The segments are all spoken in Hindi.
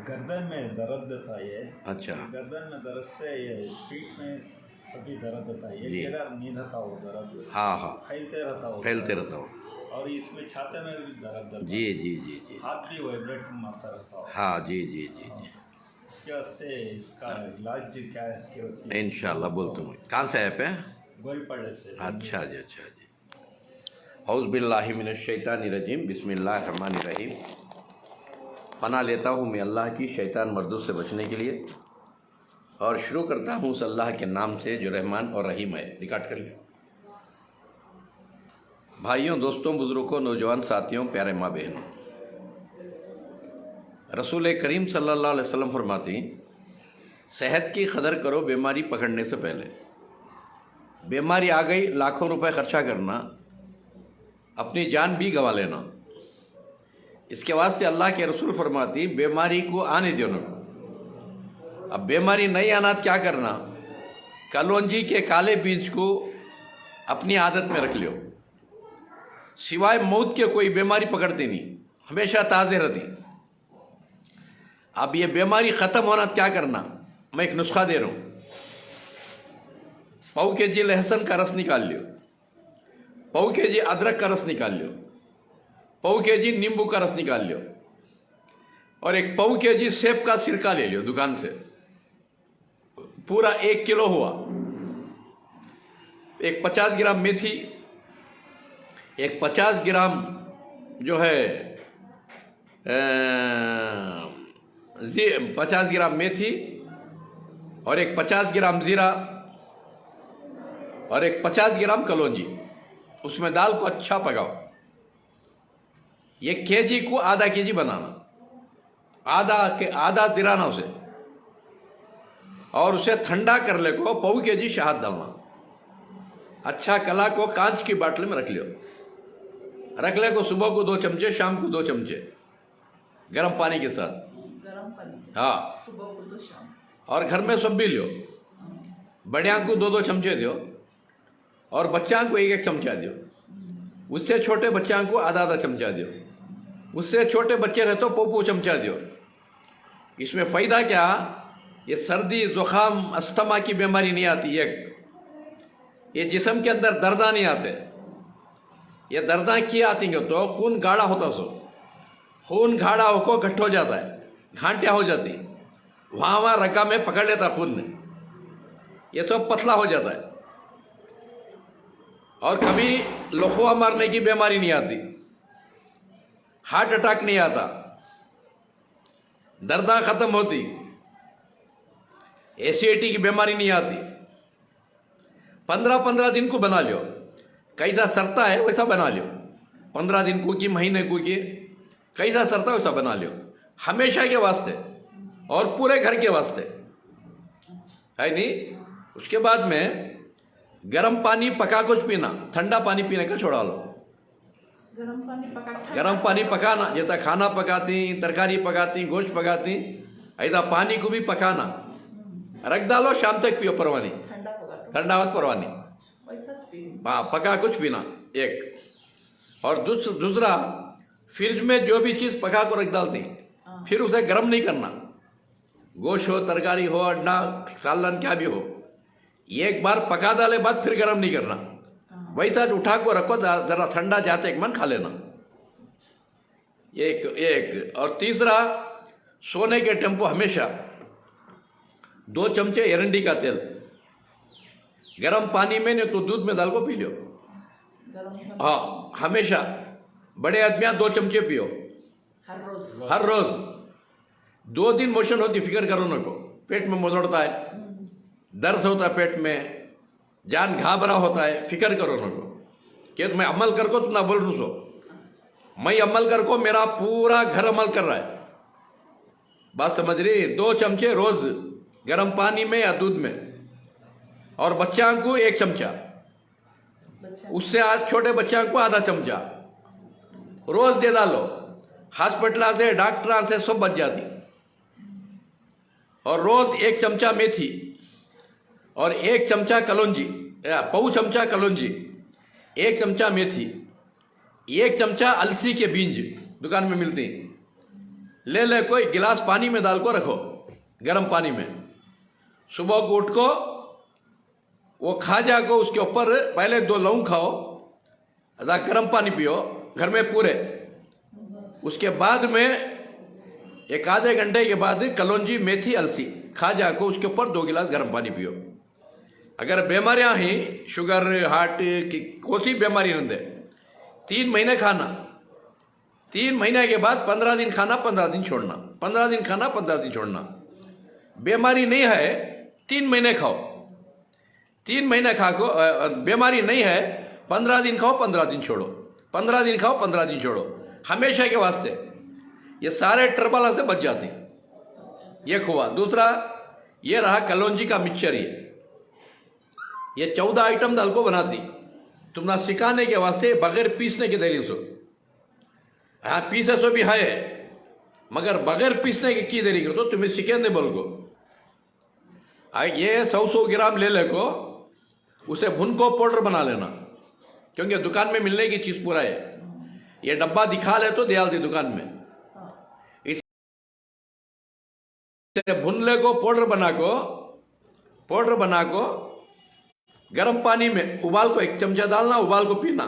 गर्दन में दर्द था ये। अच्छा। गर्दन में दर्द से ये पीठ में सभी दर्द था ये। जी। मेरा नहीं था वो दर्द। हाँ हाँ, फैलते रहता वो फैलते दर्द। रहता हो। और इसमें छाते में भी दर्द था। जी जी जी जी। हाथ भी वाइब्रेट मारता रहता हो। हाँ जी जी जी हाँ। जी। इसके वास्ते इसका इलाज क्या है इसकी होती है? इंशाल्लाह बोलते हूँ। कहाँ से ऐप है? गोलपाड़े से। अच्छा जी, अच्छा जी। औज़ु बिल्लाहि मिनश शैतानिर रजीम, बिस्मिल्लाहिर रहमानिर रहीम। पनाह लेता हूँ मैं अल्लाह की शैतान मर्दों से बचने के लिए, और शुरू करता हूँ उस अल्लाह के नाम से जो रहमान और रहीम है। रिकॉर्ड कर लिया। भाइयों, दोस्तों, बुजुर्गों, नौजवान साथियों, प्यारे माँ बहनों, रसूल करीम सल्लल्लाहु अलैहि वसल्लम फरमाती, सेहत की कदर करो बीमारी पकड़ने से पहले। बीमारी आ गई, लाखों रुपए खर्चा करना, अपनी जान भी गंवा लेना। इसके वास्ते अल्लाह के रसूल फरमाती, बीमारी को आने दो ना। अब बीमारी नहीं आना तो क्या करना? कलौंजी के काले बीज को अपनी आदत में रख लो। सिवाय मौत के कोई बीमारी पकड़ती नहीं, हमेशा ताज़े रहती। अब ये बीमारी ख़त्म होना तो क्या करना? मैं एक नुस्खा दे रहा हूँ। पाव के जी लहसुन का रस निकाल लियो, पाव के जी अदरक का रस निकाल लियो, पाव के जी नींबू का रस निकाल लियो, और एक पाव के जी सेब का सिरका ले लियो दुकान से। पूरा 1 किलो हुआ। एक 50 ग्राम मेथी, एक 50 ग्राम जो है 50 ग्राम मेथी, और एक 50 ग्राम जीरा, और एक 50 ग्राम कलौंजी। उसमें दाल को अच्छा पकाओ। एक केजी को आधा केजी बनाना, आधा दिराना उसे, और उसे ठंडा कर ले को पाव केजी शहद डालना। अच्छा कला को कांच की बाटली में रख लियो। रख ले को सुबह को 2 चमचे, शाम को 2 चमचे, गर्म पानी के साथ। गरम पानी। हाँ। सुबह को 2 शाम। और घर में सब भी लियो। बड़िया को 2-2 चमचे दियो, और बच्चा को 1-1 चमचा दियो। उससे छोटे बच्चा को आधा चमचा दियो। उससे छोटे बच्चे रहे तो पोपो चमचा दियो। इसमें फ़ायदा क्या? ये सर्दी, जुकाम, अस्थमा की बीमारी नहीं आती। ये जिस्म के अंदर दर्दा नहीं आते। ये दर्दा क्या आती है? तो खून गाढ़ा होता सो, खून गाढ़ा होकर घट हो जाता है, घाटियाँ हो जाती, वहाँ रगा में पकड़ लेता खून ने, ये तो पतला हो जाता है। और कभी लकवा मारने की बीमारी नहीं आती, हार्ट अटैक नहीं आता, दर्दा खत्म होती, एसिडिटी की बीमारी नहीं आती। 15-15 दिन को बना लियो। कैसा सरता है वैसा बना लियो। 15 दिन को की, महीने को की, कैसा सरता है वैसा बना लियो। हमेशा के वास्ते और पूरे घर के वास्ते है नहीं। उसके बाद में गर्म पानी पका कुछ पीना, ठंडा पानी पीने का छोड़ा लो। गर्म पानी पकाना, जैसा खाना पकाती, तरकारी पकाती, गोश्त पकाती, ऐसा पानी को भी पकाना, रख डालो, शाम तक पियो परवानी, ठंडा होत परवानी। हाँ, पका कुछ पीना एक। और दूसरा, फ्रिज में जो भी चीज़ पका को रख डालती, फिर उसे गर्म नहीं करना। गोश्त हो, तरकारी हो, अंडा, सालन, क्या भी हो, एक बार पका डाले बाद फिर गर्म नहीं करना। वैसा उठा को रखो, जरा ठंडा जाते एक मन खा लेना। एक। और तीसरा, सोने के टेम्पो हमेशा 2 चमचे एरंडी का तेल गर्म पानी में, नहीं तो दूध में डाल को पी लो। हाँ, हमेशा बड़े आदमियाँ 2 चमचे पियो हर रोज। 2 दिन मोशन होती, फिक्र करो न को। पेट में मोदड़ता है, दर्द होता है पेट में, जान घाबरा होता है, फिक्र करो न को कि मैं अमल कर को तो ना बोल रू सो। मैं अमल कर को, मेरा पूरा घर अमल कर रहा है। बात समझ रही? 2 चमचे रोज गर्म पानी में या दूध में, और बच्चा को 1 चमचा, उससे आज छोटे बच्चा को आधा चमचा रोज दे डालो। हॉस्पिटल से, डॉक्टर से सब बच जाती। और रोज 1 चमचा मेथी, और 1 चमचा कलौंजी, पाव चमचा कलौंजी, 1 चमचा मेथी, 1 चमचा अलसी के बीज दुकान में मिलते हैं, ले को एक गिलास पानी में डाल को रखो, गर्म पानी में। सुबह को उठ को वो खाजा को उसके ऊपर पहले 2 लौंग खाओ, आधा गर्म पानी पियो घर में पूरे। उसके बाद में एक आधे घंटे के बाद कलौंजी, मेथी, अलसी खाजा को उसके ऊपर 2 गिलास गर्म पानी पियो। अगर बीमारियां ही शुगर, हार्ट की कोई सी बीमारी न दे, 3 महीने खाना, 3 महीने के बाद 15 दिन खाना, 15 दिन छोड़ना, 15 दिन खाना, 15 दिन छोड़ना। बीमारी नहीं है 3 महीने खाओ, 3 महीने खा को बीमारी नहीं है 15 दिन खाओ, 15 दिन छोड़ो, 15 दिन खाओ, 15 दिन छोड़ो, हमेशा के वास्ते। ये सारे ट्रबल से बच जाते हैं। ये हुआ। दूसरा ये रहा कलौंजी का मिक्सचर। ये 14 आइटम दाल को बनाती, तुम्हारा सिखाने के वास्ते बगैर पीसने के देरी सो। हाँ पीसे सो भी है, मगर बगैर पीसने की देरी को तो तुम्हें सिखेंगे बोल को। ये 100 ग्राम ले को उसे भुन को पाउडर बना लेना, क्योंकि दुकान में मिलने की चीज पूरा है। ये डब्बा दिखा ले तो दयाल दी दुकान में, इसे भुन ले को पाउडर बना को गर्म पानी में उबाल को 1 चमचा डालना, उबाल को पीना।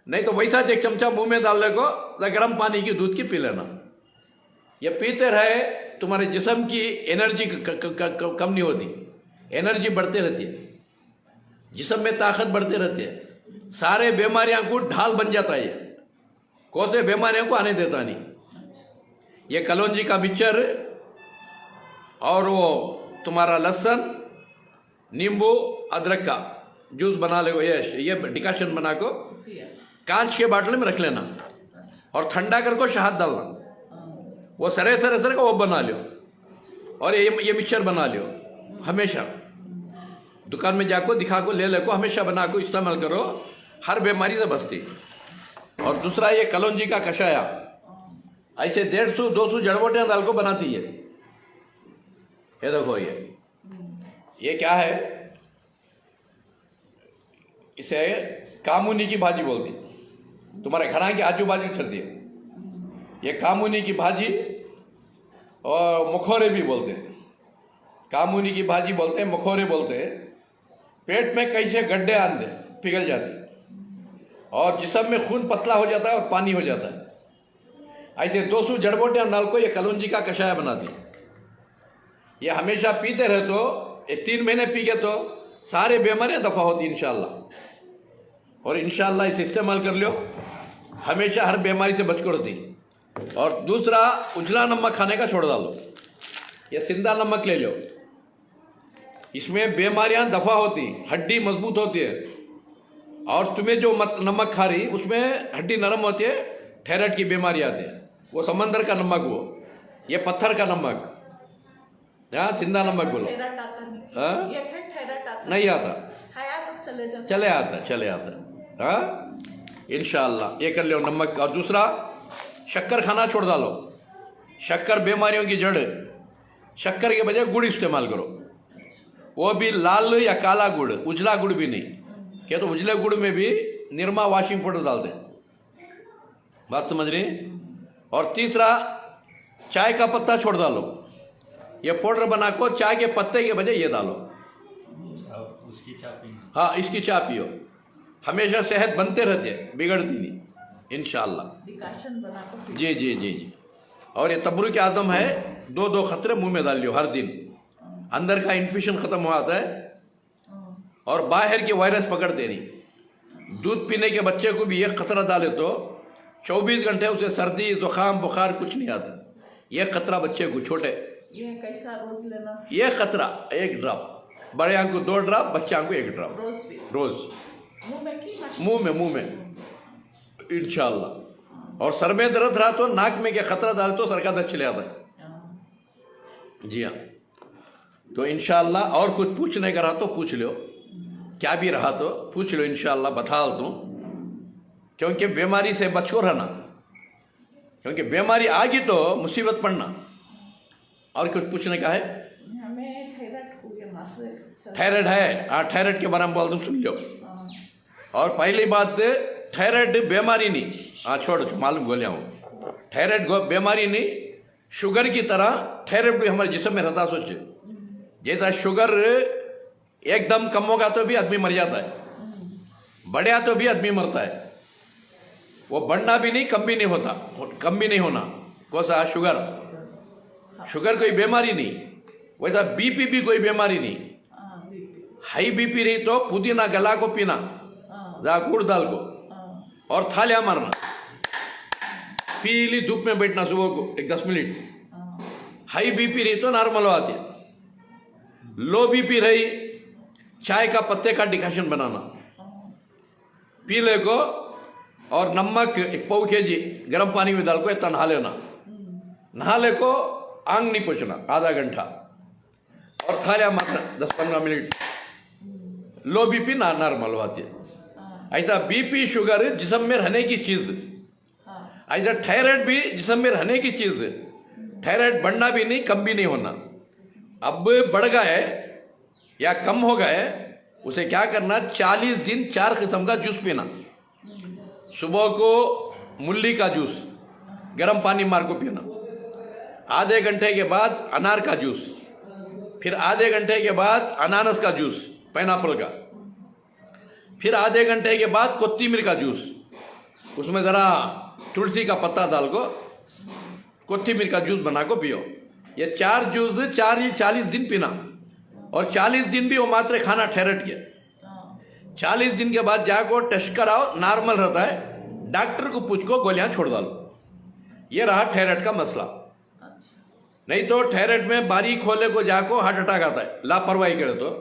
नहीं तो वैसा 1 चमचा मुंह में डालने को गर्म पानी की दूध की पी लेना। ये पीते रहे तुम्हारे जिस्म की एनर्जी कम नहीं होती, एनर्जी बढ़ते रहती है, जिस्म में ताकत बढ़ते रहती है, सारे बीमारियां को ढाल बन जाता है, कौन से बीमारियों को आने देता नहीं। ये कलौंजी का मिक्सचर और वो तुम्हारा लहसुन, नींबू, अदरक का जूस बना ले, ये डिकाशन बना को कांच के बाटले में रख लेना और ठंडा कर को शहद डालना। वो सरे का वो बना लो और ये मिक्सचर बना लो। हमेशा दुकान में जाको दिखा को ले को हमेशा बना को इस्तेमाल करो, हर बीमारी से बचती। और दूसरा ये कलौंजी का कषाया, ऐसे 150-200 जड़बूटियां डाल को बनाती है। ये देखो ये क्या है, इसे कामुनी की भाजी बोलती, तुम्हारे घरा के आजू बाजू चलती है। ये कामुनी की भाजी और मुखौरे भी बोलते हैं, कामुनी की भाजी बोलते हैं, मुखौरे बोलते हैं। पेट में कैसे गड्ढे आंदे पिघल जाते और जिस्म में खून पतला हो जाता है और पानी हो जाता है। ऐसे 200 जड़बूटियां डाल को ये कलौंजी का कषाय बनाती। ये हमेशा पीते रहे तो 3 महीने पी के तो सारे बीमारियां दफा होती इंशाल्लाह। और इंशाल्लाह इसे इस्तेमाल कर लो, हमेशा हर बीमारी से बच कर होती। और दूसरा उजला नमक खाने का छोड़ डालो, ये सिंधा नमक ले लो, इसमें बीमारियां दफा होती, हड्डी मजबूत होती है। और तुम्हें जो नमक खा रही उसमें हड्डी नरम होती है, थायराइड की बीमारी आती है। वो समंदर का नमक, वो ये पत्थर का नमक, यहाँ सिंधा नमक बोलो। नहीं आता, चले आता हाँ इंशाअल्लाह ये कर लो नमक। और दूसरा शक्कर खाना छोड़ डालो, शक्कर बीमारियों की जड़। शक्कर के बजाय गुड़ इस्तेमाल करो, वो भी लाल या काला गुड़, उजला गुड़ भी नहीं। क्या तो उजले गुड़ में भी निरमा वॉशिंग पाउडर डाल दें, बात समझ रही। और तीसरा चाय का पत्ता छोड़ डालो, ये पाउडर बना को चाय के पत्ते के बजाय ये डालो, उसकी चाय पीनी। हाँ इसकी चाय पियो, हमेशा सेहत बनते रहते हैं, बिगड़ती नहीं इंशाअल्लाह। डिकाशन बना को जी जी जी जी। और ये तबरुक आदम है, 2-2 खतरे मुंह में डाल लियो हर दिन, अंदर का इन्फेक्शन खत्म हो जाता है और बाहर की वायरस पकड़ते नहीं। दूध पीने के बच्चे को भी एक खतरा डाले तो 24 घंटे उसे सर्दी, जुकाम, बुखार कुछ नहीं आता। ये खतरा बच्चे को, छोटे, ये कैसा रोज लेना? ये खतरा 1 ड्रॉप, बड़े आंख को 2 ड्रॉप, बच्चे आंख को 1 ड्रॉप रोज मुंह में इंशाअल्लाह। और सर में दर्द रहा तो नाक में क्या खतरा डाले तो सर का दर्द चले आता है। जी हाँ, तो इंशाअल्लाह। और कुछ पूछने का रहा तो पूछ लो, क्या भी रहा तो पूछ लो, इंशाअल्लाह बता दूँ। क्योंकि बीमारी से बच को रहना, क्योंकि बीमारी आ गई तो मुसीबत पड़ना। और कुछ पूछने का है? हमें थायराइड है, हाँ थायराइड के बारे में बोल दूँ, सुन लो। और पहली बात, थायराइड बीमारी नहीं, हाँ छोड़ मालूम बोलिया हूँ, थायराइड बीमारी नहीं, शुगर की तरह थायराइड भी हमारे जिस्म में रहता। सोचे जैसा शुगर एकदम कम होगा तो भी आदमी मर जाता है, बढ़िया तो भी आदमी मरता है। वो बढ़ना भी नहीं, कम भी नहीं होता, कम भी नहीं होना। कौन सा? शुगर। शुगर कोई बीमारी नहीं, वैसा बीपी भी कोई बीमारी नहीं। हाँ, बीपी। हाई बीपी रही तो पुदीना गला को पीना, जा गुड़ दाल को, और थालियां मारना, पीली धूप में बैठना सुबह को 10 मिनट। हाई बीपी रही तो नॉर्मल आती। लो बीपी रही, चाय का पत्ते का डिकाशन बनाना, पीले को, और नमक 1 पाव केजी गर्म पानी में डाल को इतना नहा लेना। नहाले को आंग नहीं पोछना आधा घंटा, और थालियां मारना 10-15 मिनट। लो बीपी ना नॉर्मल होती है। ऐसा बीपी शुगर जिस्म में रहने की चीज, ऐसा थायराइड भी जिस्म में रहने की चीज। थायराइड बढ़ना भी नहीं, कम भी नहीं होना। अब बढ़ गए या कम हो गए, उसे क्या करना? 40 दिन 4 किस्म का जूस पीना। सुबह को मूली का जूस गर्म पानी मार को पीना, आधे घंटे के बाद अनार का जूस, फिर आधे घंटे के बाद अनानास का जूस, पाइनएप्पल का, फिर आधे घंटे के बाद कोत्तीमीर का जूस, उसमें ज़रा तुलसी का पत्ता डाल को कोत्तीमीर का जूस बना को पियो। ये 4 जूस 40 दिन पीना, और 40 दिन भी वो मात्रे खाना थायराइड के। 40 दिन के बाद जाको टेस्ट कराओ, नॉर्मल रहता है, डॉक्टर को पूछ को गोलियां छोड़ डालो। ये रहा थायराइड का मसला। नहीं तो थायराइड में बारीक होले को जाको हार्ट अटैक आता है, लापरवाही करे तो।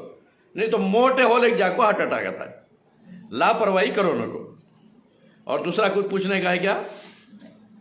नहीं तो मोटे होले को जाको हार्ट अटैक आता है, लापरवाही करो न को। और दूसरा कुछ पूछने का है क्या?